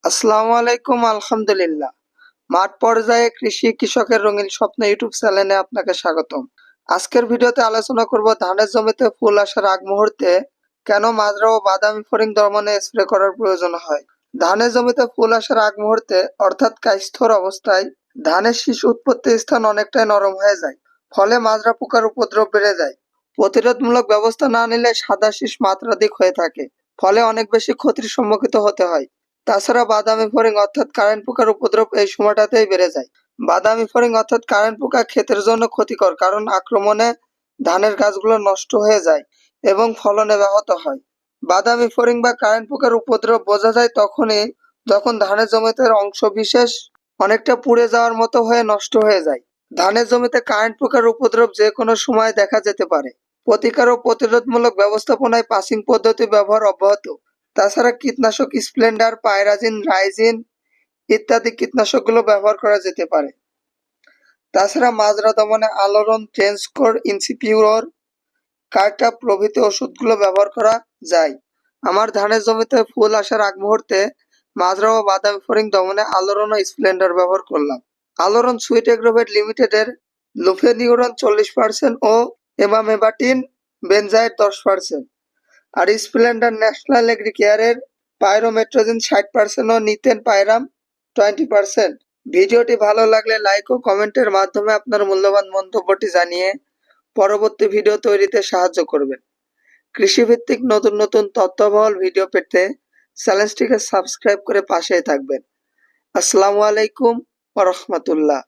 আসসালামু আলাইকুম। আলহামদুলিল্লাহ। মাঠ পর্যায়ে কৃষি কৃষকের রঙিন স্বপ্ন ইউটিউব চ্যানেলে আপনাকে স্বাগতম। আজকের ভিডিওতে আলোচনা করব ধানের জমিতে ফুল আসার আগ মুহূর্তে কেন মাজরা ও বাদামি ফড়িং দমনে স্প্রে করার প্রয়োজন হয়। ধানের জমিতে ফুল আসার আগ মুহূর্তে অর্থাৎ কাইস্থর অবস্থায় ধানের শীষ উৎপত্তি স্থান অনেকটাই নরম হয়ে যায়, ফলে মাজরা পোকার উপদ্রব বেড়ে যায়। প্রতিরোধমূলক ব্যবস্থা না নিলে সাদা শীষ মাত্রাধিক হয়ে থাকে, ফলে অনেক বেশি ক্ষতির সম্মুখীন হতে হয়। তাছাড়া বাদামি ফড়িং অর্থাৎ কারেন্ট পোকার উপদ্রব এই সময়টাতেই বেড়ে যায়। বাদামি ফড়িং অর্থাৎ কারেন্ট পোকা ক্ষেতের জন্য ক্ষতিকর, কারণ আক্রমণে ধানের গাছগুলো নষ্ট হয়ে যায় এবং ফলনে ব্যাহত হয়। বাদামি ফড়িং বা কারেন্ট পোকার উপদ্রব বোঝা যায় তখনই যখন ধানের জমিতে অংশ বিশেষ অনেকটা পুড়ে যাওয়ার মতো হয়ে নষ্ট হয়ে যায়। ধানের জমিতে কারেন্ট পোকার উপদ্রব যে কোনো সময় দেখা যেতে পারে। প্রতিকার ও প্রতিরোধমূলক ব্যবস্থাপনায় পাসিং পদ্ধতি ব্যবহার অব্যাহত। তাছাড়া কীটনাশক স্প্লেন্ডার, পাইরাজিন, রাইজিন ইত্যাদি কীটনাশকগুলো ব্যবহার করা যেতে পারে। তাছাড়া মাজরা দমনে আলোড়ন, ট্রেন্সকোর, ইনসিপিউরর, কার্টা প্রভৃতি ওষুধগুলো ব্যবহার করা যায়। আমার ধানের জমিতে ফুল আসার আগ মুহূর্তে মাজরা ও বাদামি ফড়িং দমনে আলোড়ন ও স্প্লেন্ডার ব্যবহার করলাম। আলোড়ন সুইট এগ্রোভেট লিমিটেডের লুফেনিউরন 40% ও এমামেবাটিন বেনজাইড 10%, আর স্প্লেন্ডার ন্যাশনাল এগ্রি কেয়ারের পাইরোমেট্রোজিন 60% ও নিতেন পাইরাম 20%। ভিডিওটি ভালো লাগলে লাইক ও কমেন্টের মাধ্যমে আপনার মূল্যবান মন্তব্যটি জানিয়ে পরবর্তী ভিডিও তৈরিতে সাহায্য করবেন। কৃষিভিত্তিক নতুন নতুন তথ্যবহুল ভিডিও পেতে চ্যানেলটিকে সাবস্ক্রাইব করে পাশেই থাকবেন। আসসালামু আলাইকুম ওয়া রাহমাতুল্লাহ।